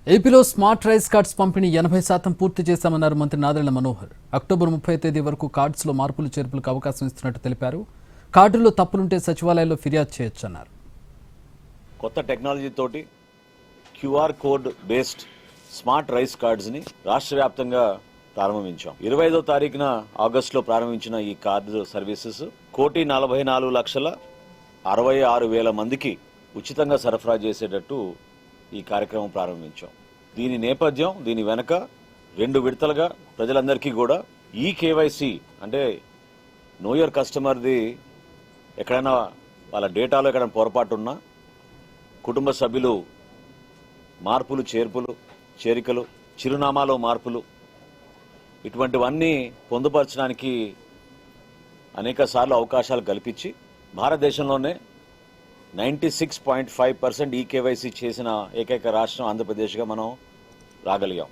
ఏపీలో smart rice cards పంపిణీ 80% పూర్తి చేశామన్నారు మంత్రి నాదెళ్ల మనోహర్. అక్టోబర్ 30 తేదీ వరకు కార్డ్స్లో మార్పులు చేర్పులకు అవకాశం ఇస్తున్నట్టు తెలిపారు. కార్డుల్లో తప్పులుంటే సచివాలయంలో ఫిర్యాదు చేయొచ్చన్నారు. కొత్త టెక్నాలజీ తోటి QR code based smart rice కార్డ్స్ని రాష్ట్ర వ్యాప్తంగా ప్రారంభించాం. 25వ తారీఖున ఆగస్టులో ప్రారంభించిన ఈ కార్డు సర్వీసెస్ 1,44,66,000 మందికి ఉచితంగా సరఫరా చేసేటట్టు ఈ కార్యక్రమం ప్రారంభించాం. దీని నేపథ్యం, దీని వెనక 2 విడతలుగా ప్రజలందరికీ కూడా ఈ కేవైసీ అంటే నో యువర్ కస్టమర్ది ఎక్కడైనా వాళ్ళ డేటాలో ఎక్కడైనా పొరపాటు ఉన్నా, కుటుంబ సభ్యులు మార్పులు చేర్పులు చేరికలు, చిరునామాలో మార్పులు, ఇటువంటివన్నీ పొందుపరచడానికి అనేక సార్లు అవకాశాలు కల్పించి భారతదేశంలోనే 96.5% ఈ కేవైసీ చేసిన ఏకైక రాష్ట్రం ఆంధ్రప్రదేశ్గా మనం రాగలిగాం.